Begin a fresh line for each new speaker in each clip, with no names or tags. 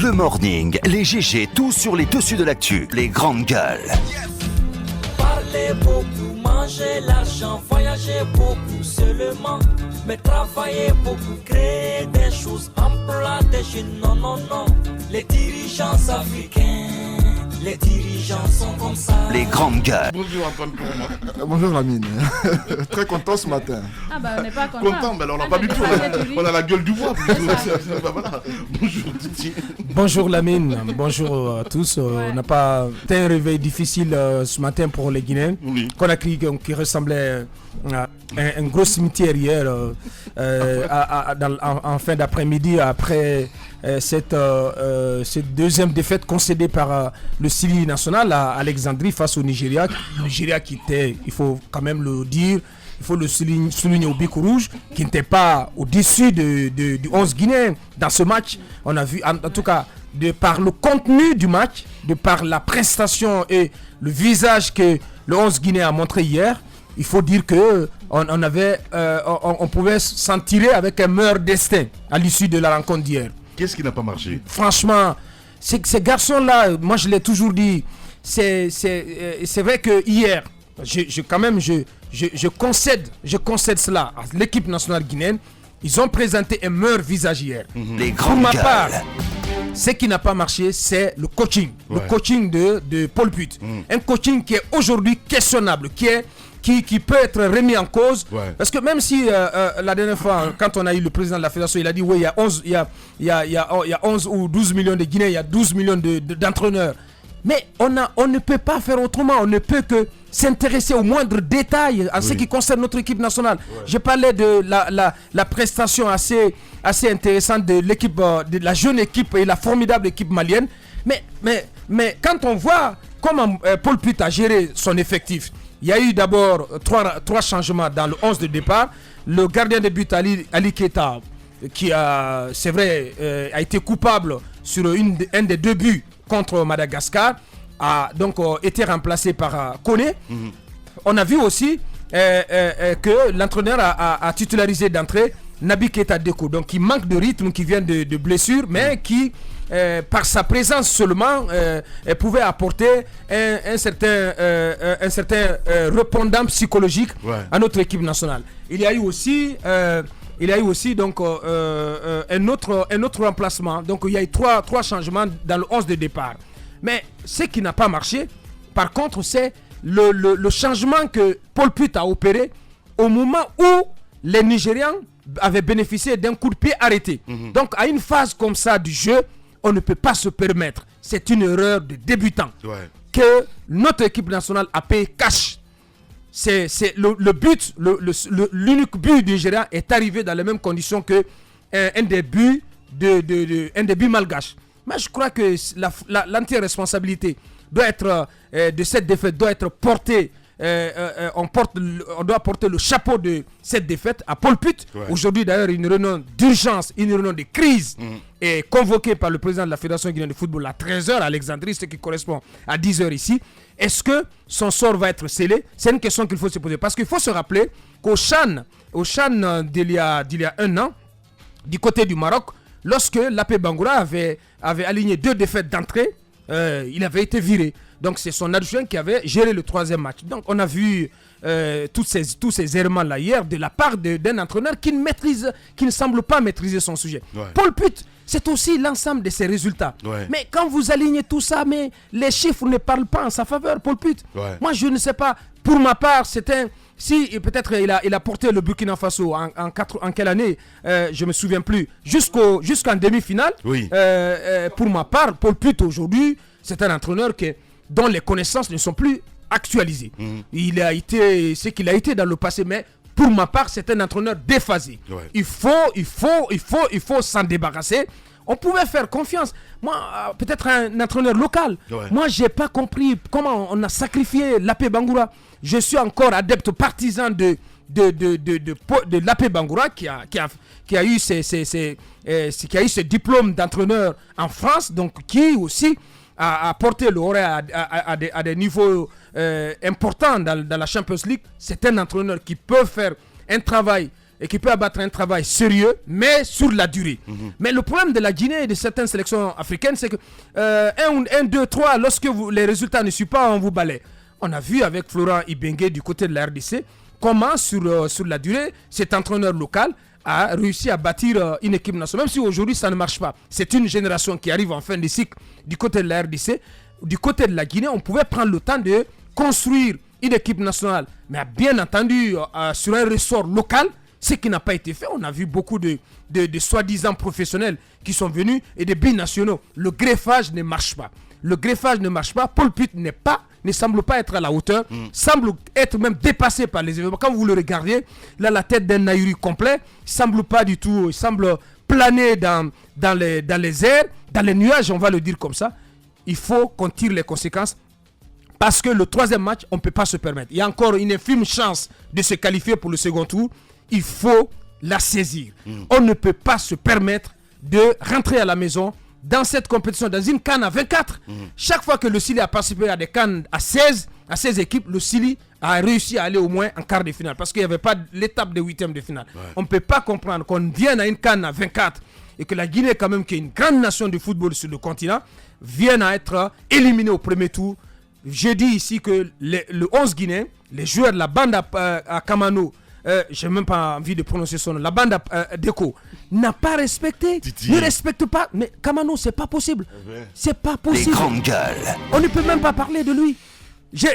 Le morning, les GG, tout sur les dessus de l'actu. Les grandes gueules.
Parler beaucoup, manger l'argent, voyager beaucoup seulement. Mais travailler beaucoup, créer des choses, emploi des jeunes, non, non, non. Les dirigeants africains, les dirigeants sont comme ça.
Les grandes gueules.
Bonjour Antoine Pourma.
Bonjour Lamine. Très content ce matin.
Ah bah on n'est pas content.
Content, mais alors on n'a pas du tout. On a la gueule du bois. Voilà. Bonjour Titi.
Bonjour Lamine, bonjour à tous. On n'a pas fait un réveil difficile ce matin pour les Guinéens.
Oui.
Conakry qui ressemblait à un gros cimetière hier en fin d'après-midi après cette deuxième défaite concédée par le Syrie national à Alexandrie face au Nigeria. Le Nigeria qui était, il faut quand même le dire, il faut le souligner au bic rouge, qui n'était pas au-dessus du 11 guinéen dans ce match. On a vu, en tout cas, de par le contenu du match, de par la prestation et le visage que le 11 guinéen a montré hier, il faut dire que on pouvait s'en tirer avec un meilleur destin à l'issue de la rencontre d'hier.
Qu'est-ce qui n'a pas marché?
Franchement, ces garçons-là, moi je l'ai toujours dit, c'est vrai que hier, je concède cela à l'équipe nationale guinéenne. Ils ont présenté un meilleur visage hier.
Les
Pour
grandes
ma
gueules.
part, ce qui n'a pas marché, c'est le coaching.
Ouais.
Le coaching de Paul Put. Un coaching qui est aujourd'hui questionnable, qui peut être remis en cause.
Ouais.
Parce que même si la dernière fois, quand on a eu le président de la fédération, il a dit oui, il y a 11 ou 12 millions de Guinéens, il y a 12 millions d'entraîneurs. Mais on ne peut pas faire autrement. On ne peut que s'intéresser aux moindres détails en ce qui concerne notre équipe nationale. Ouais. Je parlais de la prestation assez intéressante de l'équipe, de la jeune équipe et la formidable équipe malienne. Mais quand on voit comment Paul Put a géré son effectif, il y a eu d'abord trois changements dans le 11 de départ. Le gardien de but Ali Keita, qui c'est vrai, a été coupable sur un des deux buts contre Madagascar, a donc été remplacé par Koné. On a vu aussi que l'entraîneur a titularisé d'entrée Naby Keita Deko, donc qui manque de rythme, qui vient de blessure, mais qui par sa présence seulement pouvait apporter un certain répondant psychologique à notre équipe nationale. Il y a eu aussi donc un autre remplacement. Donc il y a eu trois changements dans le 11 de départ. Mais ce qui n'a pas marché, par contre, c'est le changement que Paul Put a opéré au moment où les Nigérians avaient bénéficié d'un coup de pied arrêté. Donc à une phase comme ça du jeu, on ne peut pas se permettre. C'est une erreur de débutant que notre équipe nationale a payé cash. C'est le but, l'unique but du Nigeria est arrivé dans les mêmes conditions que un des buts malgaches. Mais je crois que l'anti-responsabilité doit être de cette défaite doit être portée. On doit porter le chapeau de cette défaite à Paul Put. Aujourd'hui d'ailleurs une réunion d'urgence, une réunion de crise est convoquée par le président de la Fédération guinéenne de football à 13h à Alexandrie, ce qui correspond à 10h ici. Est-ce que son sort va être scellé? C'est une question qu'il faut se poser. Parce qu'il faut se rappeler qu'au Chan d'il y a un an, du côté du Maroc, lorsque Lapé Bangoura avait aligné 2 défaites d'entrée, il avait été viré. Donc c'est son adjoint qui avait géré le 3e match. Donc on a vu tous ces éléments-là hier de la part d'un entraîneur qui ne semble pas maîtriser son sujet. Paul Put, c'est aussi l'ensemble de ses résultats. Mais quand vous alignez tout ça, mais les chiffres ne parlent pas en sa faveur, Paul Put. Moi je ne sais pas, pour ma part, si peut-être il a porté le Burkina Faso en quelle année, je me souviens plus, jusqu'en demi-finale. Pour ma part, Paul Put aujourd'hui, c'est un entraîneur dont les connaissances ne sont plus actualisées. Il a été ce qu'il a été dans le passé, mais pour ma part, c'est un entraîneur déphasé. Il faut s'en débarrasser. On pouvait faire confiance. Moi, peut-être un entraîneur local. Moi, j'ai pas compris comment on a sacrifié Lapé Bangoura. Je suis encore adepte partisan de Lapé Bangoura qui a eu ses diplômes d'entraîneur en France, donc qui aussi a porté le Haut à des niveaux importants dans la Champions League. C'est un entraîneur qui peut faire un travail et qui peut abattre un travail sérieux, mais sur la durée. Mais le problème de la Guinée et de certaines sélections africaines, c'est que 1, 2, 3, lorsque les résultats ne suivent pas, on vous balaie. On a vu avec Florent Ibenge du côté de la RDC comment sur la durée, cet entraîneur local a réussi à bâtir une équipe nationale, même si aujourd'hui ça ne marche pas. C'est une génération qui arrive en fin de cycle du côté de la RDC. Du côté de la Guinée, on pouvait prendre le temps de construire une équipe nationale, mais bien entendu sur un ressort local, ce qui n'a pas été fait. On a vu beaucoup de soi-disant professionnels qui sont venus et des binationaux. Le greffage ne marche pas. Paul Pitt ne semble pas être à la hauteur, semble être même dépassé par les événements. Quand vous le regardez, là, la tête d'un Naïri complet, il semble pas du tout, il semble planer dans les airs, dans les nuages, on va le dire comme ça. Il faut qu'on tire les conséquences parce que le troisième match, on ne peut pas se permettre. Il y a encore une infime chance de se qualifier pour le second tour. Il faut la saisir. On ne peut pas se permettre de rentrer à la maison dans cette compétition, dans une CAN à 24. Chaque fois que le Chili a participé à des CAN à 16 équipes, le Chili a réussi à aller au moins en quart de finale parce qu'il n'y avait pas l'étape de 8e de finale. On ne peut pas comprendre qu'on vienne à une CAN à 24 et que la Guinée, quand même, qui est une grande nation de football sur le continent, vienne à être éliminée au premier tour. Je dis ici que le 11 Guinéen, les joueurs de la bande à Kamano, j'ai même pas envie de prononcer son nom, la bande d'Eco, n'a pas respecté, ne respecte pas. Mais Kamano, c'est pas possible. C'est pas possible.
Les grandes gueules.
On ne peut même pas parler de lui.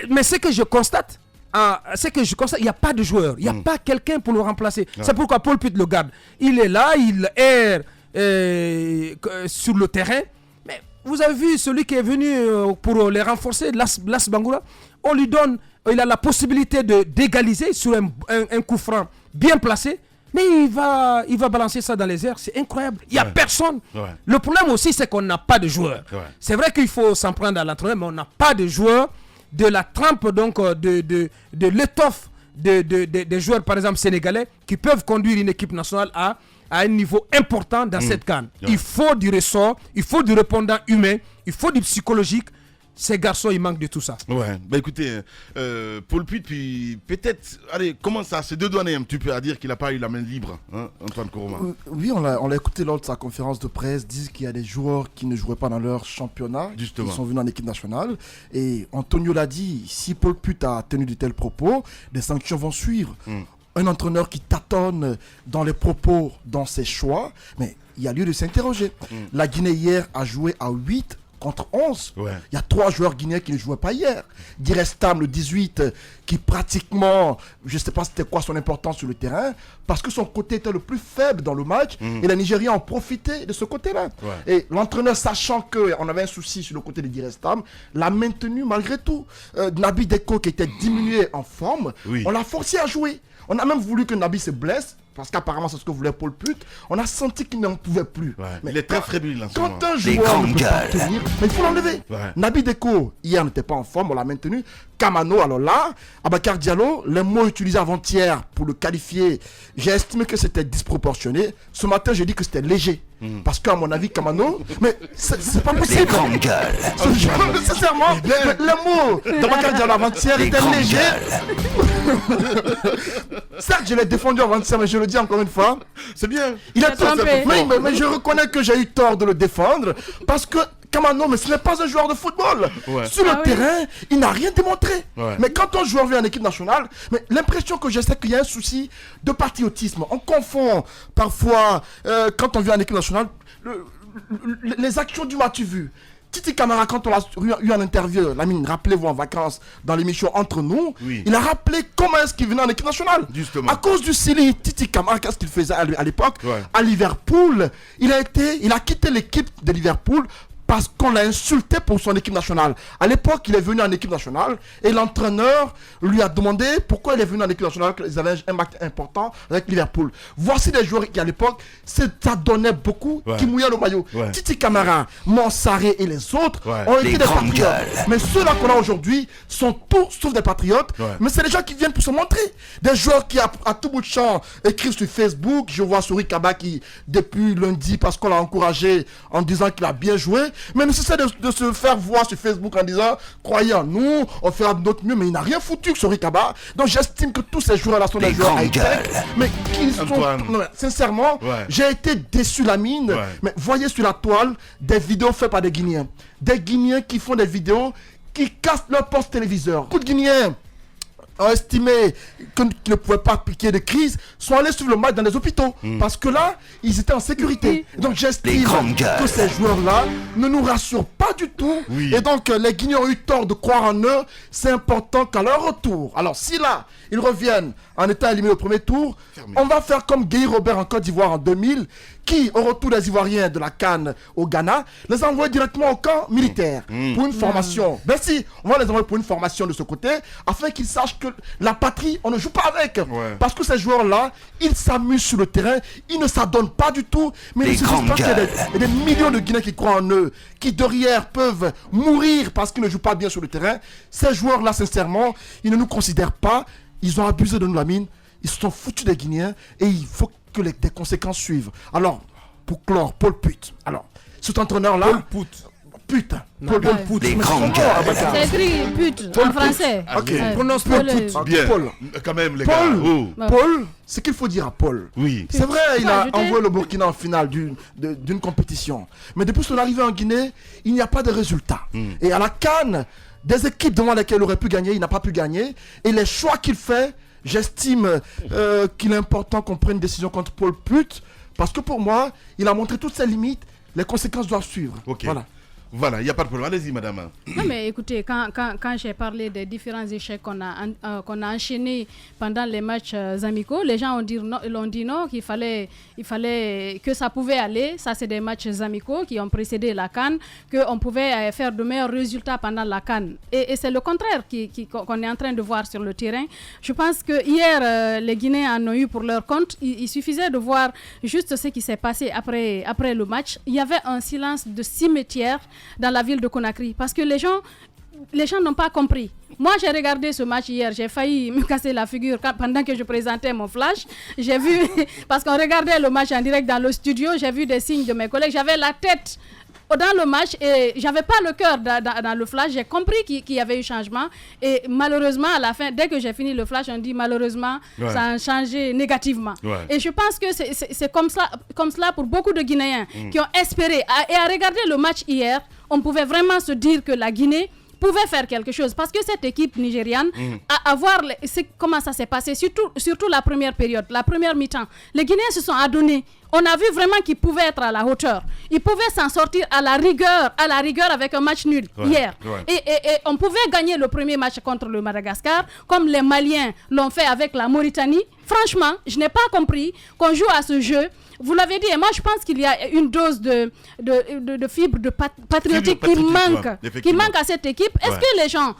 Mais ce que je constate, il n'y a pas de joueur, il n'y a pas quelqu'un pour le remplacer. C'est pourquoi Paul Pitt le garde. Il est là, il erre sur le terrain. Mais vous avez vu celui qui est venu pour les renforcer, Las Bangoura, on lui donne, il a la possibilité d'égaliser sur un coup franc bien placé, mais il va balancer ça dans les airs, c'est incroyable. Il n'y a personne. Le problème aussi, c'est qu'on n'a pas de joueurs. C'est vrai qu'il faut s'en prendre à l'entraîneur, mais on n'a pas de joueurs de la trempe, donc de l'étoffe des joueurs, par exemple sénégalais, qui peuvent conduire une équipe nationale à un niveau important dans cette CAN. Il faut du ressort, il faut du répondant humain, il faut du psychologique. Ces garçons, ils manquent de tout ça.
Ouais, bah écoutez, Paul Pitt, puis peut-être, allez, comment ça, c'est 2 douaniers un petit peu à dire qu'il n'a pas eu la main libre, hein, Antoine Koroma.
Oui, on l'a écouté lors de sa conférence de presse, disent qu'il y a des joueurs qui ne jouaient pas dans leur championnat,
justement,
qui sont venus en équipe nationale. Et Antonio l'a dit, si Paul Pitt a tenu de tels propos, des sanctions vont suivre. Un entraîneur qui tâtonne dans les propos, dans ses choix, mais il y a lieu de s'interroger. La Guinée hier a joué à 8 contre 11. Il y a 3 joueurs guinéens qui ne jouaient pas hier. Direstam, le 18, qui pratiquement, je ne sais pas c'était quoi son importance sur le terrain, parce que son côté était le plus faible dans le match, et les Nigériens ont profité de ce côté-là. Et l'entraîneur, sachant qu'on avait un souci sur le côté de Direstam, l'a maintenu malgré tout. Nabi Deko, qui était diminué en forme, on l'a forcé à jouer. On a même voulu que Nabi se blesse, parce qu'apparemment c'est ce que voulait Paul Pitt. On a senti qu'il n'en pouvait plus.
Mais il est très fébrile en ce moment.
Quand un joueur ne peut pas tenir, mais il faut l'enlever. Nabi Deko, hier, n'était pas en forme, on l'a maintenu. Kamano, alors là, Abakar Diallo, les mots utilisés avant-hier pour le qualifier, j'ai estimé que c'était disproportionné. Ce matin, j'ai dit que c'était léger. Parce qu'à mon avis, Kamano, mais c'est pas possible.
Les grandes gueules.
Nécessairement, les mots d'Abakar Diallo avant-hier étaient légers. Certes, je l'ai défendu avant-hier, mais je le dis encore une fois.
C'est bien.
Il a trompé. Oui, mais je reconnais que j'ai eu tort de le défendre parce que Kamano, mais ce n'est pas un joueur de football. Sur le terrain, il n'a rien démontré. Mais quand un joueur vient en équipe nationale, mais l'impression que j'ai, c'est qu'il y a un souci de patriotisme. On confond parfois, quand on vient en équipe nationale, les actions du match vu. Titi Camara, quand on l'a eu en interview, Lamine, rappelez-vous en vacances, dans l'émission Entre nous, il a rappelé comment est-ce qu'il venait en équipe nationale.
Justement.
À cause du Chili, Titi Camara, qu'est-ce qu'il faisait à l'époque à Liverpool, il a quitté l'équipe de Liverpool parce qu'on l'a insulté pour son équipe nationale. À l'époque, il est venu en équipe nationale et l'entraîneur lui a demandé pourquoi il est venu en équipe nationale, qu'ils avaient un match important avec Liverpool. Voici des joueurs qui, à l'époque, ça donnait beaucoup, qui mouillaient le maillot. Titi Camara, Mansaré et les autres ont été des patriotes. Mais ceux-là qu'on a aujourd'hui sont tous sauf des patriotes. Mais c'est des gens qui viennent pour se montrer. Des joueurs qui, à tout bout de champ, écrivent sur Facebook. Je vois Souri Kaba qui, depuis lundi, parce qu'on l'a encouragé en disant qu'il a bien joué, mais ne cessait de se faire voir sur Facebook en disant croyez en nous, on fera de notre mieux, mais il n'a rien foutu sur Rikaba. Donc j'estime que tous ces joueurs-là sont des joueurs high-tech, mais qu'ils sont. Non, sincèrement, j'ai été déçu, Lamine. Mais voyez sur la toile des vidéos faites par des Guinéens. Des Guinéens qui font des vidéos qui cassent leur poste téléviseur. Beaucoup de Guinéens ont estimé qu'ils ne pouvaient pas appliquer de crise, sont allés suivre le match dans les hôpitaux. Parce que là, ils étaient en sécurité. Donc j'estime que ces joueurs-là ne nous rassurent pas du tout. Et donc les Guinéens ont eu tort de croire en eux. C'est important qu'à leur retour, alors si là, ils reviennent en étant éliminés au premier tour, on va faire comme Guy Robert en Côte d'Ivoire en 2000, qui, au retour des Ivoiriens de la CAN au Ghana, les a envoyés directement au camp militaire pour une formation. Ben si, on va les envoyer pour une formation de ce côté, afin qu'ils sachent que la patrie, on ne joue pas avec. Parce que ces joueurs-là, ils s'amusent sur le terrain, ils ne s'adonnent pas du tout, mais il ne suffit pas qu'il y ait des millions de Guinéens qui croient en eux, qui derrière peuvent mourir parce qu'ils ne jouent pas bien sur le terrain. Ces joueurs-là, sincèrement, ils ne nous considèrent pas, ils ont abusé de nous, la mine, ils se sont foutus des Guinéens, et il faut que des conséquences suivent. Alors, pour clore, Paul Put. Alors, cet entraîneur-là...
Paul Put.
Putain.
Paul Put.
C'est écrit pute en français.
Ok.
Prononce Paul Put.
Bien.
Paul.
Quand même, les gars.
Paul, ce qu'il faut dire à Paul.
Oui.
C'est vrai, il a envoyé le Burkina en finale d'une compétition. Mais depuis son arrivée en Guinée, il n'y a pas de résultat. Et à la CAN, des équipes devant lesquelles il aurait pu gagner, il n'a pas pu gagner. Et les choix qu'il fait, j'estime qu'il est important qu'on prenne une décision contre Paul Put. Parce que pour moi, il a montré toutes ses limites. Les conséquences doivent suivre.
Ok.
Voilà,
il n'y a pas de problème. Allez-y, madame.
Non, mais écoutez, quand j'ai parlé des différents échecs qu'on a enchaînés pendant les matchs amicaux, les gens l'ont dit non, qu'il fallait que ça pouvait aller. Ça, c'est des matchs amicaux qui ont précédé la CAN, qu'on pouvait faire de meilleurs résultats pendant la CAN. Et c'est le contraire qu'on est en train de voir sur le terrain. Je pense que hier, les Guinéens en ont eu pour leur compte. Il suffisait de voir juste ce qui s'est passé après le match. Il y avait un silence de cimetière dans la ville de Conakry, parce que les gens n'ont pas compris. Moi, j'ai regardé ce match hier, j'ai failli me casser la figure pendant que je présentais mon flash. J'ai vu, parce qu'on regardait le match en direct dans le studio, j'ai vu des signes de mes collègues, j'avais la tête dans le match et j'avais pas le cœur dans le flash. J'ai compris qu'il y avait eu changement et malheureusement à la fin, dès que j'ai fini le flash, on dit malheureusement ça a changé négativement. Et je pense que c'est comme cela pour beaucoup de Guinéens qui ont espéré. Et à regarder le match hier, on pouvait vraiment se dire que la Guinée pouvait faire quelque chose, parce que cette équipe nigériane, à voir comment ça s'est passé, surtout la première période, la première mi-temps, les Guinéens se sont adonnés. On a vu vraiment qu'ils pouvaient être à la hauteur. Ils pouvaient s'en sortir à la rigueur avec un match nul hier. Et on pouvait gagner le premier match contre le Madagascar, comme les Maliens l'ont fait avec la Mauritanie. Franchement, je n'ai pas compris qu'on joue à ce jeu. Vous l'avez dit, et moi je pense qu'il y a une dose de fibre patriotique qui manque à cette équipe. Est-ce que les gens,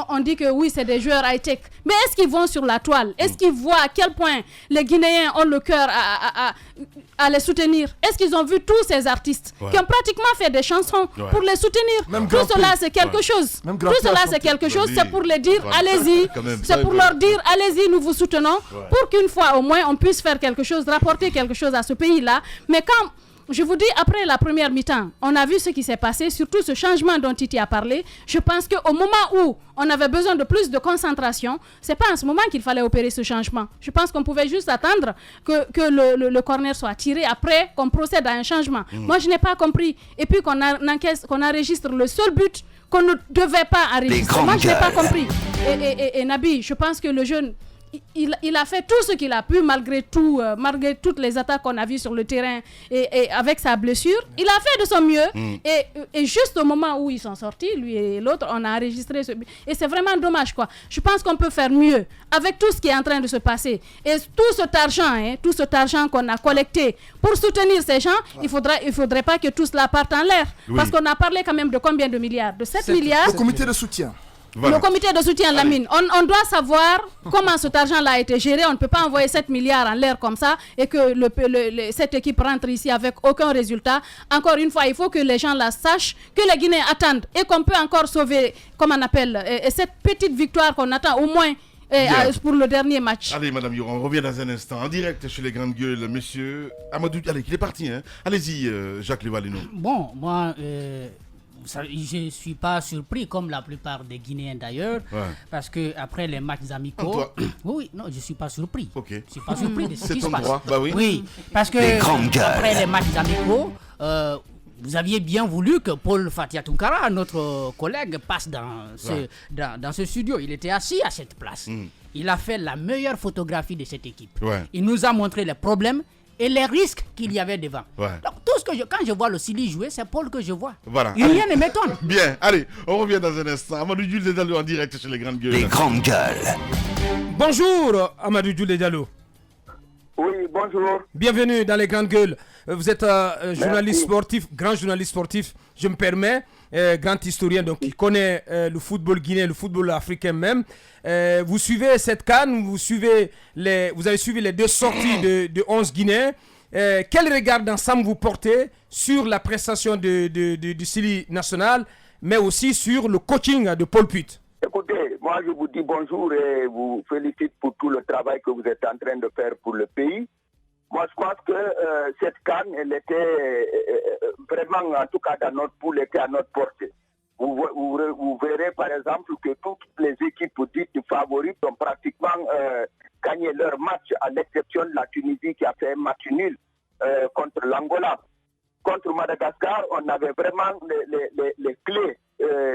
on dit que oui, c'est des joueurs high-tech, mais est-ce qu'ils vont sur la toile? Est-ce qu'ils voient à quel point les Guinéens ont le cœur à les soutenir? Est-ce qu'ils ont vu tous ces artistes qui ont pratiquement fait des chansons pour les soutenir? Tout cela, c'est quelque chose. Tout cela, c'est quelque chose. C'est pour les dire, allez-y. C'est pour leur dire, allez-y, nous vous soutenons. Pour qu'une fois au moins, on puisse faire quelque chose, rapporter quelque chose à ce pays-là. Mais quand, je vous dis, après la première mi-temps, on a vu ce qui s'est passé, surtout ce changement dont Titi a parlé. Je pense qu'au moment où on avait besoin de plus de concentration, c'est pas en ce moment qu'il fallait opérer ce changement. Je pense qu'on pouvait juste attendre que le corner soit tiré après qu'on procède à un changement. Moi, je n'ai pas compris. Et puis qu'on enregistre le seul but qu'on ne devait pas enregistrer. Moi, je n'ai pas compris. Et Nabi, je pense que le jeune... Il a fait tout ce qu'il a pu malgré toutes les attaques qu'on a vues sur le terrain et avec sa blessure. Il a fait de son mieux et juste au moment où ils sont sortis, lui et l'autre, on a enregistré ce but. Et c'est vraiment dommage, quoi. Je pense qu'on peut faire mieux avec tout ce qui est en train de se passer. Et tout cet argent qu'on a collecté pour soutenir ces gens, il faudrait pas que tout cela parte en l'air. Parce qu'on a parlé quand même de combien de milliards? De 7 milliards.
Le comité de soutien.
Voilà. Le comité de soutien de la mine, on doit savoir comment cet argent-là a été géré. On ne peut pas envoyer 7 milliards en l'air comme ça et que cette équipe rentre ici avec aucun résultat. Encore une fois, il faut que les gens la sachent, que les Guinéens attendent et qu'on peut encore sauver, comme on appelle, cette petite victoire qu'on attend au moins pour le dernier match.
Allez, Madame Yoron, on revient dans un instant. En direct chez les Grandes Gueules, monsieur Amadou. Allez, il est parti. Hein. Allez-y, Jacques Levalino.
Bon, moi, je ne suis pas surpris, comme la plupart des Guinéens d'ailleurs, parce que après les matchs amicaux... Oui, non, je ne suis pas surpris.
Ok.
Je ne suis pas surpris de ce qui se passe.
Droit. Bah oui.
Oui, parce que après les matchs amicaux... vous aviez bien voulu que Paul Fatia Tunkara, notre collègue, passe dans ce studio. Il était assis à cette place. Il a fait la meilleure photographie de cette équipe. Il nous a montré les problèmes et les risques qu'il y avait devant. Donc, tout ce que quand je vois le Sili jouer, c'est Paul que je vois.
Voilà.
Rien ne m'étonne.
Bien, allez, on revient dans un instant. Amadou Jules Diallo en direct chez les Grandes Gueules.
Les Grandes Gueules.
Bonjour, Amadou Jules Diallo.
Oui, bonjour.
Bienvenue dans les Grandes Gueules. Vous êtes journaliste sportif, grand journaliste sportif, je me permets, grand historien, donc qui connaît le football guinéen, le football africain même. Vous suivez cette CAN, vous avez suivi les 2 sorties de 11 Guinéens. Quel regard d'ensemble vous portez sur la prestation du Sili national, mais aussi sur le coaching de Paul Puit?
Écoutez, moi je vous dis bonjour et vous félicite pour tout le travail que vous êtes en train de faire pour le pays. Moi, je pense que cette CAN, elle était vraiment, en tout cas dans notre poule, était à notre portée. Vous verrez par exemple que toutes les équipes dites favorites ont pratiquement gagné leur match, à l'exception de la Tunisie qui a fait un match nul contre l'Angola. Contre Madagascar, on avait vraiment les clés,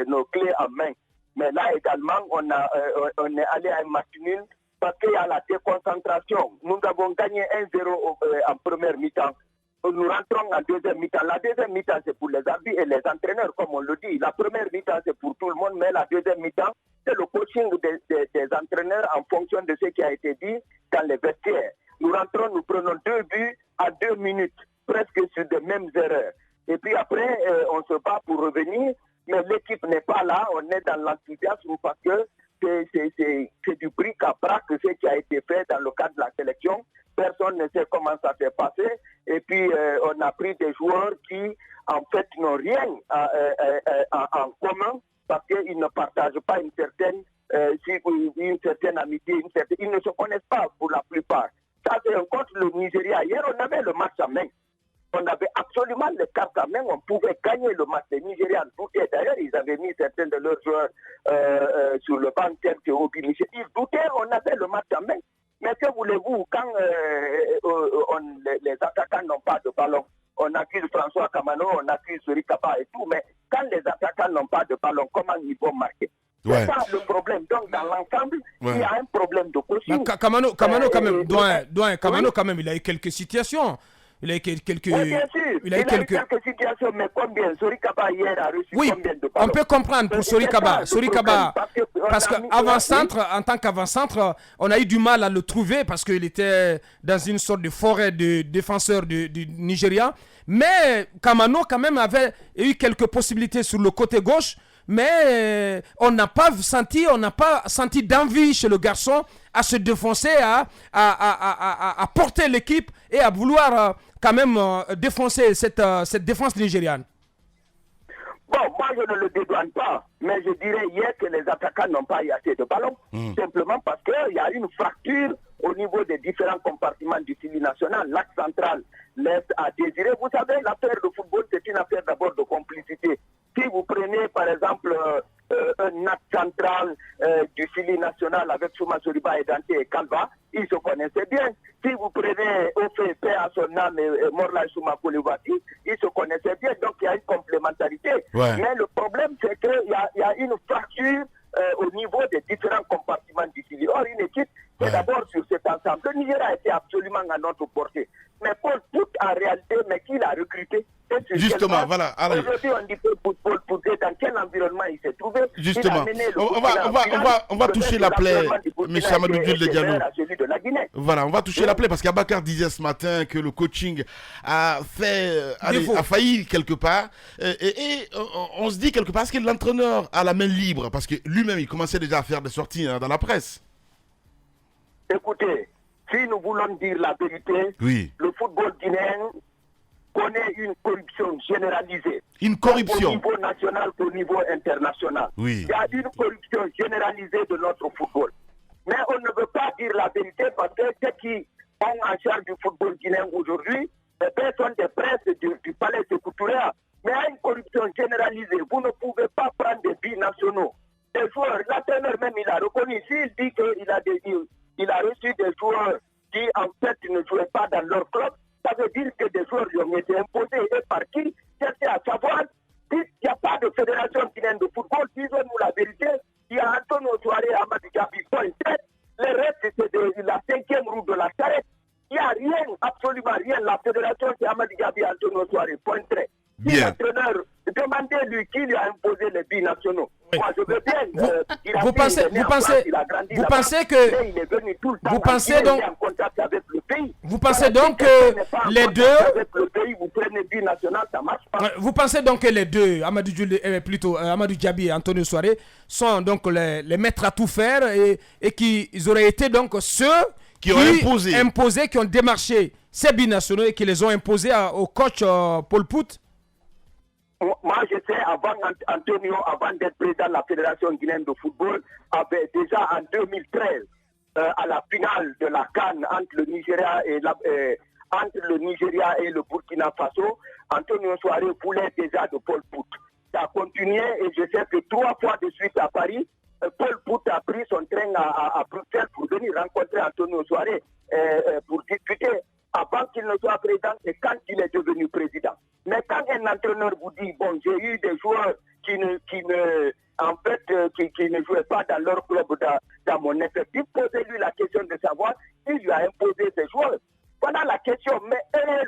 nos clés en main. Mais là également, on est allé à un match nul parce qu'il y a la déconcentration. Nous avons gagné 1-0 en première mi-temps. Nous rentrons en deuxième mi-temps. La deuxième mi-temps, c'est pour les arbitres et les entraîneurs, comme on le dit. La première mi-temps, c'est pour tout le monde, mais la deuxième mi-temps, c'est le coaching des entraîneurs en fonction de ce qui a été dit dans les vestiaires. Nous rentrons, nous prenons 2 buts à 2 minutes, presque sur des mêmes erreurs. Et puis après, on se bat pour revenir, mais l'équipe n'est pas là. On est dans l'enthousiasme parce que c'est du bric à brac ce qui a été fait dans le cadre de la sélection. Personne ne sait comment ça s'est passé. Et puis, on a pris des joueurs qui, en fait, n'ont rien en commun parce qu'ils ne partagent pas une certaine amitié. Ils ne se connaissent pas pour la plupart. Ça, c'est contre le Nigeria. Hier, on avait le match en main. On avait absolument les cartes en main. On pouvait gagner le match. Les Nigérians doutaient. D'ailleurs, ils avaient mis certains de leurs joueurs sur le banc tel que Obiniché. Ils doutaient. On avait le match en main. Mais que voulez-vous, quand les attaquants n'ont pas de ballon, on accuse François Kamano, on accuse Sori Kaba et tout, mais quand les attaquants n'ont pas de ballon, comment ils vont marquer? C'est ça le problème. Donc, dans l'ensemble, il y a un problème de coaching.
Kamano, quand même, Kamano, quand même, il a eu quelques situations. Il a eu quelques...
Oui, bien sûr. Il a eu quelques situations, mais combien? Sori Kaba hier a reçu combien de ballons?
On peut comprendre pour Sori Kaba. Parce qu'avant-centre, en tant qu'avant-centre, on a eu du mal à le trouver parce qu'il était dans une sorte de forêt de défenseurs du Nigeria. Mais Kamano, quand même, avait eu quelques possibilités sur le côté gauche. Mais on n'a pas senti d'envie chez le garçon à se défoncer, à porter l'équipe et à vouloir quand même défoncer cette défense nigériane.
Bon, moi je ne le dédouane pas, mais je dirais hier que les attaquants n'ont pas eu assez de ballons, simplement parce qu'il y a une fracture au niveau des différents compartiments du Sili national. L'axe central laisse à désirer. Vous savez, l'affaire de football, c'est une affaire d'abord de complicité. Si vous prenez par exemple un axe central du Sili national avec Souma Soriba et Dante et Kalva, ils se connaissaient bien. Si vous prenez OFP à son âme et Morla et Souma Koulibaly, ils se connaissaient bien. Donc il y a une complémentarité. Mais le problème, c'est qu'il y a une fracture au niveau des différents compartiments du Sili. Or, une équipe, c'est d'abord sur cet ensemble. Le Nigeria a été absolument à notre portée. Mais Paul Puit, en réalité, mais qui l'a recruté?
Justement, voilà.
Aujourd'hui, on dit Paul Puit, dans quel environnement il s'est trouvé?
Justement, on va toucher la plaie, M. Amadou Jules Diallo. Voilà, on va toucher la plaie parce qu'Abakar disait ce matin que le coaching a failli quelque part. Et on se dit quelque part, est-ce que l'entraîneur a la main libre? Parce que lui-même, il commençait déjà à faire des sorties dans la presse.
Écoutez, si nous voulons dire la vérité, le football guinéen connaît une corruption généralisée.
Une corruption.
Au niveau national qu'au niveau international. Il y a une corruption généralisée de notre football. Mais on ne veut pas dire la vérité parce que ceux qui sont en charge du football guinéen aujourd'hui, les personnes des presses du palais de Couturea. Mais il y a une corruption généralisée. Vous ne pouvez pas prendre des binationaux. Des joueurs, l'entraîneur même, il a reconnu. S'il dit qu'il a reçu des joueurs qui, en fait, ne jouaient pas dans leur club, ça veut dire que des joueurs lui ont été imposés. Et par qui? Cherchez à savoir. S'il n'y a pas de fédération guinéenne de football, disons-nous la vérité. Il y a Antonio Soirée à Amadou Diaby, point tête. Le reste, c'est la 5e roue de la charrette. Il n'y a rien, absolument rien. La fédération, c'est Amadou Diaby, Antonio Soirée, point trait. Si l'entraîneur, demandez-lui qui lui a imposé les binationaux. Oui. Moi, je veux bien. Vous pensez que
les deux.
Avec le pays, vous prenez binational, ça marche pas.
Vous pensez donc que les deux, Amadou Diaby et Antonio Soirée, sont donc les maîtres à tout faire et qu'ils auraient été donc ceux qui ont démarché ces binationaux et qui les ont imposés au coach Paul Pout?
Moi, je sais, Antonio, avant d'être président de la Fédération guinéenne de football, avait déjà en 2013, à la finale de la CAN entre le Nigeria et le Burkina Faso, Antonio Soirée voulait déjà de Paul Pout. Ça a continué et je sais que 3 fois de suite à Paris, Paul Pout a pris son train à Bruxelles pour venir rencontrer Antonio Soirée pour discuter. Avant qu'il ne soit président, c'est quand il est devenu président. Mais quand un entraîneur vous dit, bon, j'ai eu des joueurs qui ne jouaient pas dans leur club, dans mon effectif, posez-lui la question de savoir qui lui a imposé ces joueurs. Voilà la question, mais ayons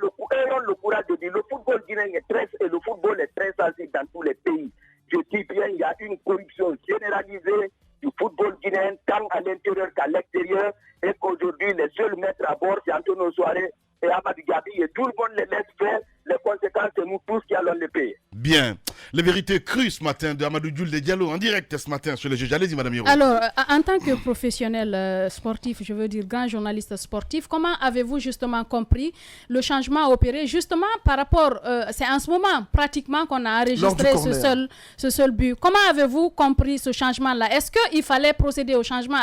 le courage de dire, le football guinéen le football est très sensible dans tous les pays. Je dis bien, il y a une corruption généralisée du football guinéen, tant à l'intérieur qu'à l'extérieur, et qu'aujourd'hui, les seuls maîtres à bord, c'est Antonio Soirée et Amadou Diaby, et tout le monde les laisse faire. Les conséquences, c'est nous tous qui allons les payer.
Bien. Les vérités crues ce matin de Amadou Diallo en direct ce matin sur les juges. Allez-y, Madame Hiro.
Alors, en tant que professionnel sportif, je veux dire grand journaliste sportif, comment avez-vous justement compris le changement opéré justement par rapport, c'est en ce moment pratiquement qu'on a enregistré ce seul but. Comment avez-vous compris ce changement-là? Est-ce qu'il fallait procéder au changement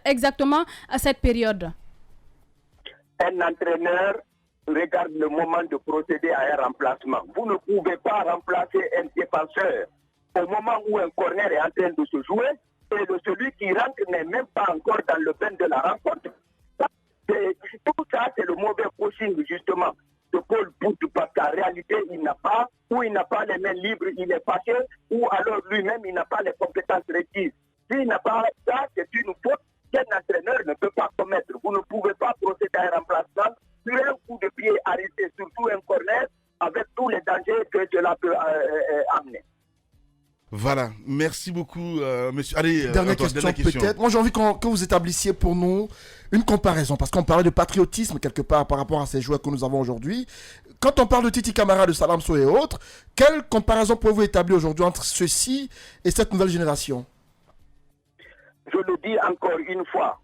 exactement à cette période?
Un entraîneur regarde le moment de procéder à un remplacement. Vous ne pouvez pas remplacer un défenseur au moment où un corner est en train de se jouer et celui qui rentre n'est même pas encore dans le bain de la rencontre. Tout ça, c'est le mauvais coaching justement de Paul Pout, parce qu'en réalité, il n'a pas les mains libres, il est fâché, ou alors lui-même, il n'a pas les compétences requises. S'il n'a pas ça, c'est une faute qu'un entraîneur ne peut pas commettre. Vous ne pouvez pas procéder à un remplacement sur un coup de pied arrêté, surtout un corner, avec tous les dangers que cela peut amener.
Voilà, merci beaucoup, monsieur. Allez,
dernière question peut-être. Moi, j'ai envie que vous établissiez pour nous une comparaison, parce qu'on parlait de patriotisme quelque part par rapport à ces joueurs que nous avons aujourd'hui. Quand on parle de Titi Camara, de Salam Sow et autres, quelle comparaison pouvez-vous établir aujourd'hui entre ceux-ci et cette nouvelle génération?
Je le dis encore une fois,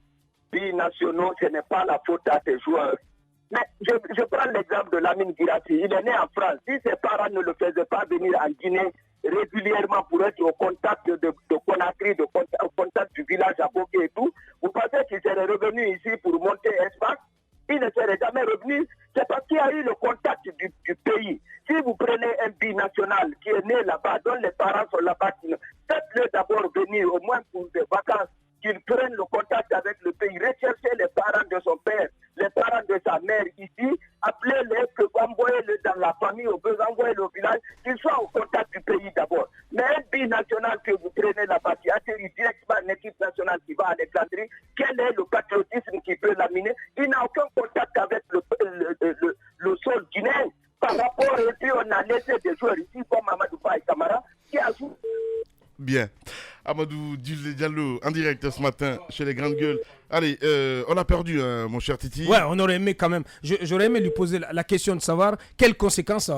binationaux, ce n'est pas la faute à ces joueurs. Mais je prends l'exemple de Lamine Guirassy. Il est né en France. Si ses parents ne le faisaient pas venir en Guinée régulièrement pour être au contact de Conakry, au contact du village à Boké et tout, vous pensez qu'il serait revenu ici pour monter espace? Il ne serait jamais revenu. C'est parce qu'il y a eu le contact du pays. Si vous prenez un binational qui est né là-bas, dont les parents sont là-bas, faites-le d'abord venir au moins pour des vacances, qu'il prenne le contact avec le pays, rechercher les parents de son père, les parents de sa mère ici, appelez-les, envoyez-les dans la famille, envoyez-les au village, qu'ils soient au contact du pays d'abord. Mais un binational que vous prenez là-bas, qui atterrit directement une équipe nationale qui va à Alexandrie, quel est le patriotisme qui peut l'amener? Il n'a aucun contact avec le sol guinéen. Par rapport, et puis on a laissé des joueurs ici comme Amadou Faye Camara qui a joué.
Bien. Amadou Diallo, en direct ce matin chez les Grandes Gueules. Allez, on a perdu, mon cher Titi.
Ouais, on aurait aimé quand même. J'aurais aimé lui poser la question de savoir quelles conséquences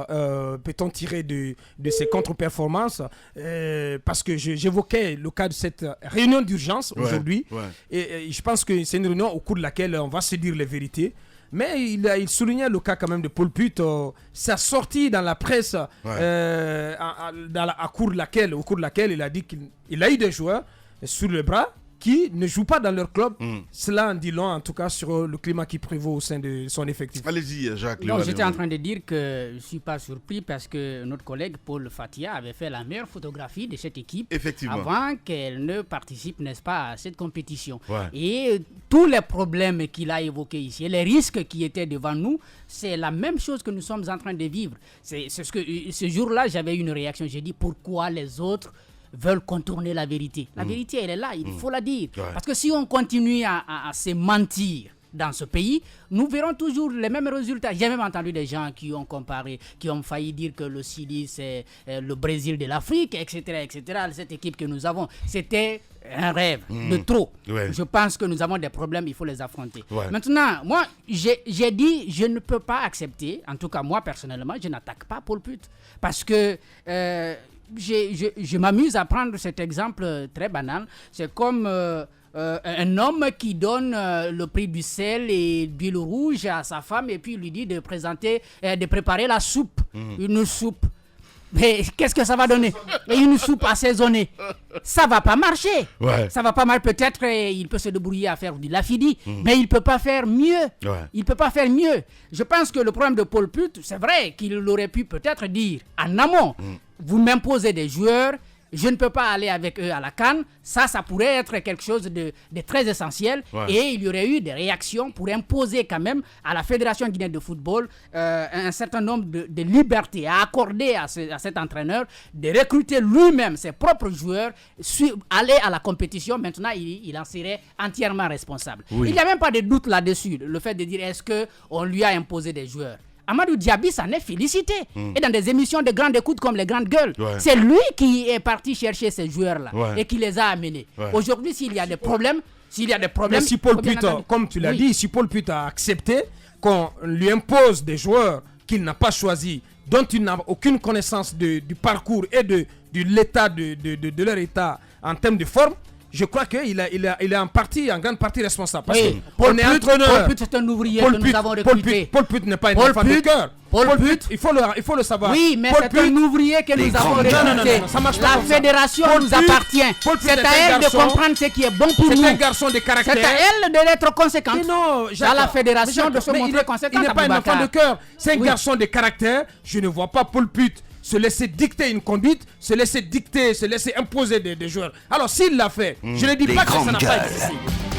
peut-on tirer de ces contre-performances. Parce que j'évoquais le cas de cette réunion d'urgence aujourd'hui. Ouais. Et je pense que c'est une réunion au cours de laquelle on va se dire les vérités. Mais il soulignait le cas quand même de Paul Pout, sa sortie dans la presse au cours de laquelle il a dit qu'il a eu des joueurs sur le bras qui ne jouent pas dans leur club. Cela en dit long, en tout cas, sur le climat qui prévaut au sein de son effectif.
Allez-y, Jacques.
Non, j'étais en train de dire que je ne suis pas surpris parce que notre collègue Paul Fatia avait fait la meilleure photographie de cette équipe avant qu'elle ne participe, n'est-ce pas, à cette compétition. Et tous les problèmes qu'il a évoqués ici, les risques qui étaient devant nous, c'est la même chose que nous sommes en train de vivre. C'est ce que ce jour-là, j'avais eu une réaction. J'ai dit pourquoi les autres veulent contourner la vérité. La vérité, elle est là, il faut la dire. Parce que si on continue à se mentir dans ce pays, nous verrons toujours les mêmes résultats. J'ai même entendu des gens qui ont comparé, qui ont failli dire que le Chili, c'est le Brésil de l'Afrique, etc., etc. Cette équipe que nous avons, c'était un rêve de trop. Je pense que nous avons des problèmes, il faut les affronter. Maintenant, moi, j'ai dit, je ne peux pas accepter, en tout cas moi personnellement, je n'attaque pas Paul Put, parce que je m'amuse à prendre cet exemple très banal. C'est comme un homme qui donne le prix du sel et d'huile rouge à sa femme et puis lui dit de préparer la soupe, une soupe. Mais qu'est-ce que ça va donner? Une soupe assaisonnée. Ça va pas marcher. Ça va pas mal. Peut-être il peut se débrouiller à faire du lafidi, mais il peut pas faire mieux. Il peut pas faire mieux. Je pense que le problème de Paul Put, c'est vrai qu'il aurait pu peut-être dire en amont, vous m'imposez des joueurs, je ne peux pas aller avec eux à la CAN. Ça pourrait être quelque chose de très essentiel. Et il y aurait eu des réactions pour imposer quand même à la Fédération guinéenne de football un certain nombre de libertés à accorder à cet entraîneur de recruter lui-même ses propres joueurs, aller à la compétition. Maintenant, il en serait entièrement responsable. Il n'y a même pas de doute là-dessus. Le fait de dire est-ce qu'on lui a imposé des joueurs. Amadou Diaby s'en est félicité. Et dans des émissions de grande écoute comme les Grandes Gueules, c'est lui qui est parti chercher ces joueurs-là et qui les a amenés. Aujourd'hui, s'il y a des problèmes...
Mais si Paul Put, comme tu l'as dit, si Paul Put a accepté qu'on lui impose des joueurs qu'il n'a pas choisis, dont il n'a aucune connaissance du parcours et de l'état de leur état en termes de forme, je crois qu'il est en grande partie responsable. Parce que Paul
Put, c'est un ouvrier que nous avons recruté.
Paul Put n'est pas un enfant de cœur. Paul Put, il faut le savoir.
Oui, mais c'est un ouvrier que nous avons recruté. La fédération nous appartient. C'est à elle de comprendre ce qui est bon pour nous.
C'est un garçon de caractère.
C'est à elle de l'être conséquente. À la fédération de se montrer conséquente.
Il n'est pas un enfant de cœur. C'est un garçon de caractère. Je ne vois pas Paul Put se laisser dicter une conduite, se laisser imposer des joueurs. Alors s'il l'a fait, je ne dis pas que ça n'a pas existé.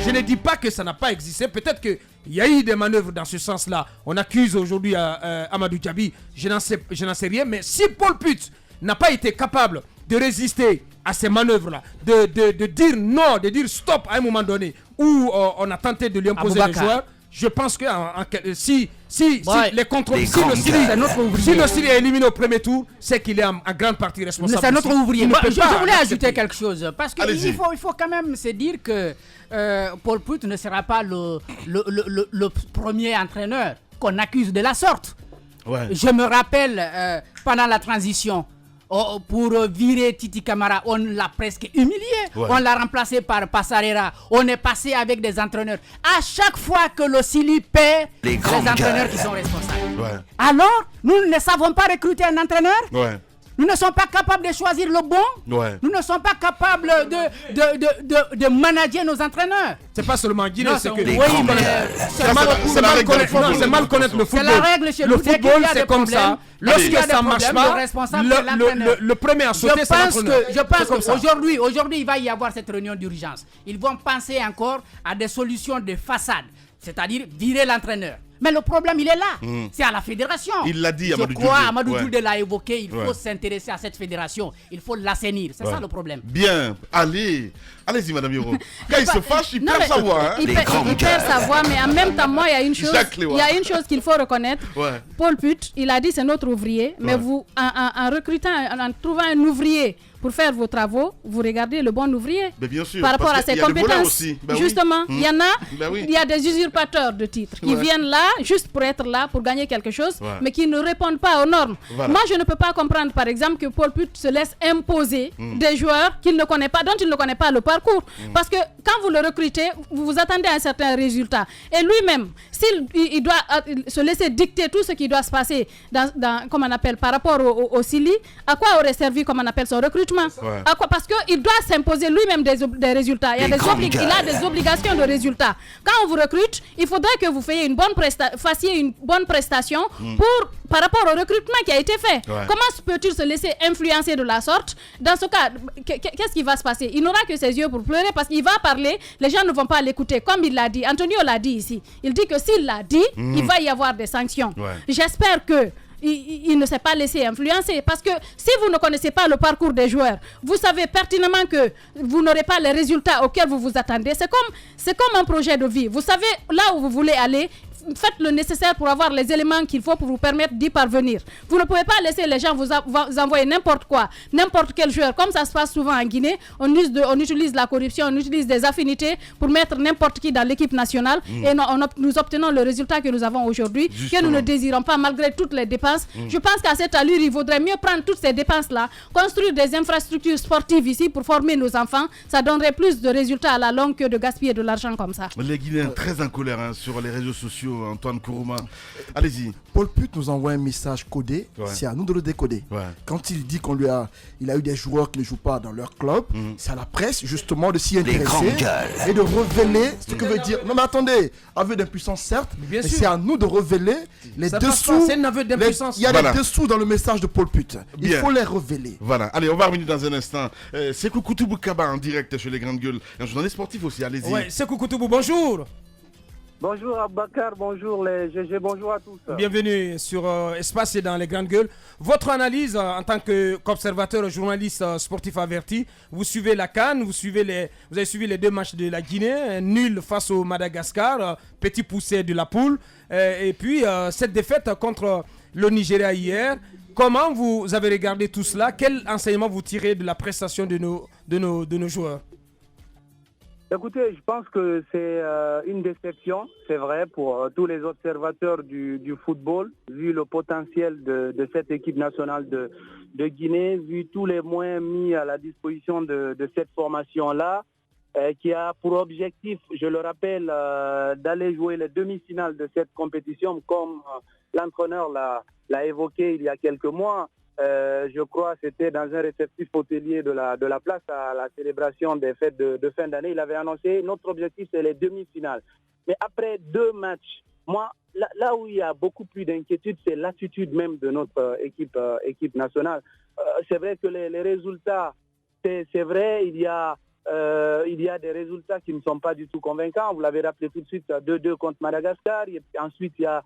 Je ne dis pas que ça n'a pas existé. Peut-être qu'il y a eu des manœuvres dans ce sens-là. On accuse aujourd'hui Amadou Diaby. Je n'en sais rien. Mais si Paul Put n'a pas été capable de résister à ces manœuvres-là, de dire non, de dire stop à un moment donné, où on a tenté de lui imposer des joueurs, je pense que si les contrôles, si le Chili est éliminé au premier tour, c'est qu'il est en grande partie responsable.
C'est notre ouvrier. Je voulais ajouter quelque chose parce qu'il faut quand même se dire que Paul Put ne sera pas le premier entraîneur qu'on accuse de la sorte. Je me rappelle pendant la transition. Pour virer Titi Camara, on l'a presque humilié. On l'a remplacé par Passarera. On est passé avec des entraîneurs. À chaque fois que le Chili perd, les entraîneurs qui sont responsables. Alors, nous ne savons pas recruter un entraîneur. Nous ne sommes pas capables de choisir le bon. Nous ne sommes pas capables de manager nos entraîneurs.
C'est pas seulement Guinée, c'est que...
C'est
mal connaître le football.
C'est la règle chez nous.
Le football, c'est comme ça. Lorsque ça ne marche pas, le premier à sauter, c'est l'entraîneur.
Je pense qu'aujourd'hui, il va y avoir cette réunion d'urgence. Ils vont penser encore à des solutions de façade, c'est-à-dire virer l'entraîneur. Mais le problème, il est là. C'est à la fédération.
Il l'a dit,
Amadou Djoudé. Je crois, Amadou Djoudé l'a évoqué. Il faut s'intéresser à cette fédération. Il faut l'assainir. C'est ça le problème.
Bien. Allez-y, Madame Yoro. Quand il se fâche, il perd sa voix.
Il perd sa voix, mais en même temps, moi, il y a une chose qu'il faut reconnaître. Paul Put, il a dit c'est notre ouvrier. Mais vous, en recrutant, en trouvant un ouvrier pour faire vos travaux, vous regardez le bon ouvrier.
Mais bien sûr,
par rapport à ses compétences.
aussi.
Justement, il y en a, il y a des usurpateurs de titres qui viennent là juste pour être là, pour gagner quelque chose, mais qui ne répondent pas aux normes. Voilà. Moi, je ne peux pas comprendre, par exemple, que Paul Put se laisse imposer des joueurs qu'il ne connaît pas, dont il ne connaît pas le parcours. Parce que quand vous le recrutez, vous vous attendez à un certain résultat. Et lui-même, s'il doit se laisser dicter tout ce qui doit se passer comme on appelle, par rapport au Sili, à quoi aurait servi, comme on appelle, son recrutement? À quoi? Parce qu'il doit s'imposer lui-même des résultats. Il a des obligations de résultats. Quand on vous recrute, il faudrait que vous fassiez une bonne prestation par rapport au recrutement qui a été fait. Comment peut-il se laisser influencer de la sorte? Dans ce cas, qu'est-ce qui va se passer? Il n'aura que ses yeux pour pleurer parce qu'il va parler, les gens ne vont pas l'écouter. Comme il l'a dit, Antonio l'a dit ici. Il dit que s'il l'a dit, il va y avoir des sanctions. J'espère que il ne s'est pas laissé influencer, parce que si vous ne connaissez pas le parcours des joueurs, vous savez pertinemment que vous n'aurez pas les résultats auxquels vous vous attendez. C'est comme un projet de vie. Vous savez là où vous voulez aller. Faites le nécessaire pour avoir les éléments qu'il faut pour vous permettre d'y parvenir. Vous ne pouvez pas laisser les gens vous envoyer n'importe quoi, n'importe quel joueur. Comme ça se passe souvent en Guinée, on utilise la corruption, on utilise des affinités pour mettre n'importe qui dans l'équipe nationale et nous obtenons le résultat que nous avons aujourd'hui, que nous ne désirons pas malgré toutes les dépenses. Je pense qu'à cette allure, il vaudrait mieux prendre toutes ces dépenses-là, construire des infrastructures sportives ici pour former nos enfants. Ça donnerait plus de résultats à la longue que de gaspiller de l'argent comme ça.
Les Guinéens très en colère sur les réseaux sociaux. Antoine Kourouma, allez-y.
Paul Put nous envoie un message codé, c'est à nous de le décoder. Quand il dit il a eu des joueurs qui ne jouent pas dans leur club, c'est à la presse justement de s'y intéresser et de révéler ce que veut dire. Non mais attendez, aveu d'impuissance certes, mais c'est à nous de révéler les dessous.
C'est un aveu d'impuissance.
Il y a des dessous dans le message de Paul Put. Il faut les révéler.
Voilà, allez, on va revenir dans un instant. Sekou Koutoubou Kaba en direct sur les Grandes Gueules, un journaliste sportif aussi, allez-y.
Ouais, Sekou Koutoubou, bonjour.
Bonjour Abakar, bonjour les GG, bonjour à tous.
Bienvenue sur Espace et dans les Grandes Gueules. Votre analyse en tant qu'observateur, journaliste sportif averti, vous suivez la CAN, vous avez suivi les 2 matchs de la Guinée, nul face au Madagascar, petit poussé de la poule, et puis cette défaite contre le Nigeria hier. Comment vous avez regardé tout cela? Quel enseignement vous tirez de la prestation de nos joueurs?
Écoutez, je pense que c'est une déception, c'est vrai, pour tous les observateurs du football, vu le potentiel de cette équipe nationale de Guinée, vu tous les moyens mis à la disposition de cette formation-là, qui a pour objectif, je le rappelle, d'aller jouer les demi-finales de cette compétition, comme l'entraîneur l'a évoqué il y a quelques mois. Je crois que c'était dans un réceptif hôtelier de la place à la célébration des fêtes de fin d'année. Il avait annoncé notre objectif, c'est les demi-finales. Mais après 2 matchs, moi, là où il y a beaucoup plus d'inquiétude, c'est l'attitude même de notre équipe nationale. C'est vrai que les résultats, c'est vrai, il y a des résultats qui ne sont pas du tout convaincants. Vous l'avez rappelé tout de suite, 2-2 contre Madagascar. Et ensuite, il y a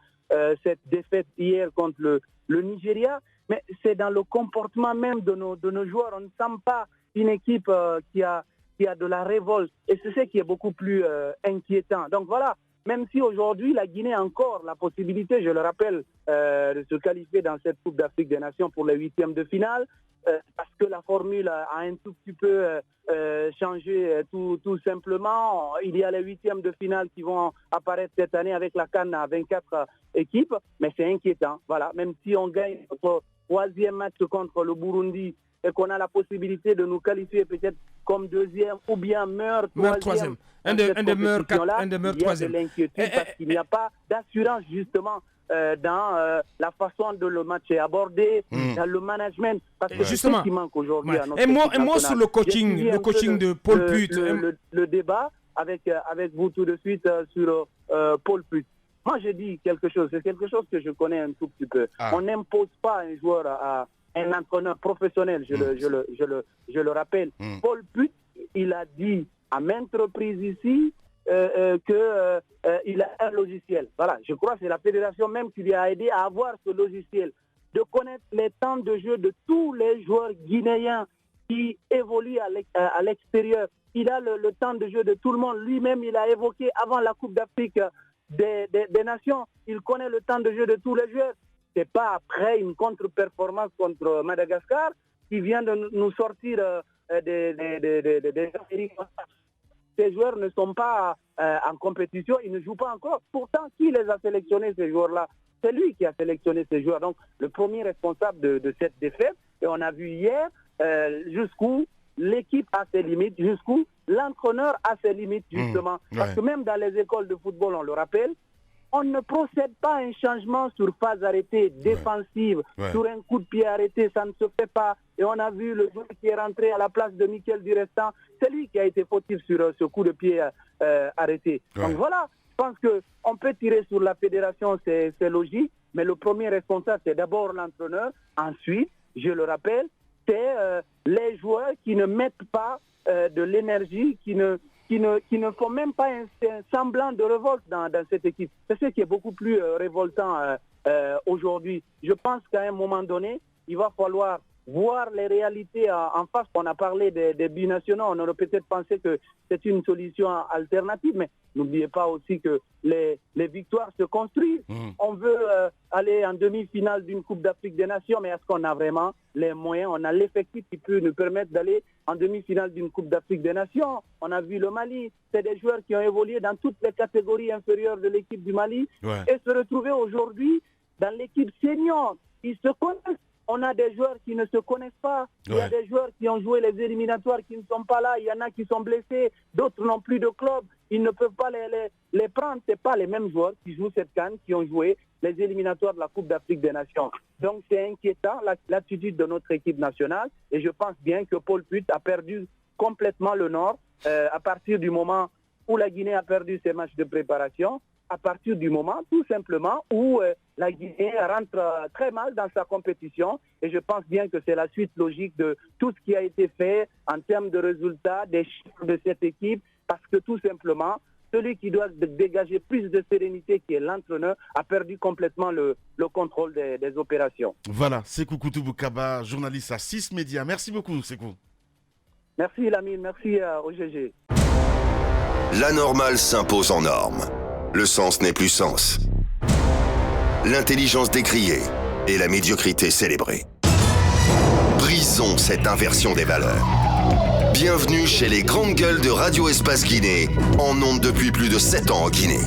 cette défaite hier contre le Nigeria. Mais c'est dans le comportement même de nos joueurs. On ne sent pas une équipe qui a de la révolte. Et c'est ce qui est beaucoup plus inquiétant. Donc voilà, même si aujourd'hui la Guinée a encore la possibilité, je le rappelle, de se qualifier dans cette Coupe d'Afrique des Nations pour les 8e de finale, parce que la formule a un tout petit peu changé tout simplement. Il y a les 8e de finale qui vont apparaître cette année avec la CAN à 24 équipes, mais c'est inquiétant. Voilà, même si on gagne notre 3e match contre le Burundi et qu'on a la possibilité de nous qualifier peut-être comme 2e ou bien meilleur 3e.
Un des meilleurs 3e.
Il y a de l'inquiétude parce qu'il n'y a pas d'assurance justement dans la façon dont le match est abordé, dans le management, parce que
justement,
c'est ce qui manque aujourd'hui à notre
et moi sur le coaching de Paul Put.
Le débat avec vous tout de suite sur Paul Put. Moi, je dis quelque chose, c'est quelque chose que je connais un tout petit peu. On n'impose pas un joueur à un entraîneur professionnel, je le rappelle. Paul Put, il a dit à maintes reprises ici qu'il a un logiciel. Voilà, je crois que c'est la fédération même qui lui a aidé à avoir ce logiciel, de connaître les temps de jeu de tous les joueurs guinéens qui évoluent à l'extérieur. Il a le temps de jeu de tout le monde. Lui-même, il a évoqué avant la Coupe d'Afrique des Nations, il connaît le temps de jeu de tous les joueurs. C'est pas après une contre-performance contre Madagascar qui vient de nous sortir des Amériques. ces joueurs ne sont pas en compétition, ils ne jouent pas encore. Pourtant, qui les a sélectionnés, ces joueurs-là? C'est lui qui a sélectionné ces joueurs. Donc, le premier responsable de cette défaite, et on a vu hier jusqu'où l'équipe a ses limites, jusqu'où l'entraîneur a ses limites, justement. Parce que même dans les écoles de football, on le rappelle, on ne procède pas à un changement sur phase arrêtée, défensive, sur un coup de pied arrêté, ça ne se fait pas. Et on a vu le joueur qui est rentré à la place de Michael Durestan, c'est lui qui a été fautif sur ce coup de pied arrêté. Donc voilà, je pense qu'on peut tirer sur la fédération, c'est logique, mais le premier responsable, c'est d'abord l'entraîneur. Ensuite, je le rappelle, c'est les joueurs qui ne mettent pas de l'énergie, qui ne font même pas un semblant de révolte dans cette équipe. C'est ce qui est beaucoup plus révoltant aujourd'hui. Je pense qu'à un moment donné, il va falloir voir les réalités en face. On a parlé des binationaux, on aurait peut-être pensé que c'est une solution alternative, mais n'oubliez pas aussi que les victoires se construisent. On veut aller en demi-finale d'une Coupe d'Afrique des Nations, mais est-ce qu'on a vraiment les moyens? On a l'effectif qui peut nous permettre d'aller en demi-finale d'une Coupe d'Afrique des Nations. On a vu le Mali, c'est des joueurs qui ont évolué dans toutes les catégories inférieures de l'équipe du Mali et se retrouver aujourd'hui dans l'équipe senior. Ils se connaissent. On a des joueurs qui ne se connaissent pas. Il y a des joueurs qui ont joué les éliminatoires qui ne sont pas là. Il y en a qui sont blessés. D'autres n'ont plus de club. Ils ne peuvent pas les prendre. Ce n'est pas les mêmes joueurs qui jouent cette CAN qui ont joué les éliminatoires de la Coupe d'Afrique des Nations. Donc c'est inquiétant l'attitude de notre équipe nationale. Et je pense bien que Paul Putte a perdu complètement le Nord à partir du moment où la Guinée a perdu ses matchs de préparation. À partir du moment, tout simplement, où la Guinée rentre très mal dans sa compétition. Et je pense bien que c'est la suite logique de tout ce qui a été fait en termes de résultats, des chiffres de cette équipe, parce que tout simplement, celui qui doit dégager plus de sérénité, qui est l'entraîneur, a perdu complètement le contrôle des opérations.
Voilà, Sékou Koutoubou Kaba, journaliste à 6 Médias. Merci beaucoup, Sékou.
Merci, Lamine. Merci au GG.
La normale s'impose en norme. Le sens n'est plus sens. L'intelligence décriée et la médiocrité célébrée. Brisons cette inversion des valeurs. Bienvenue chez les grandes gueules de Radio Espace Guinée, en ondes depuis plus de 7 ans en Guinée.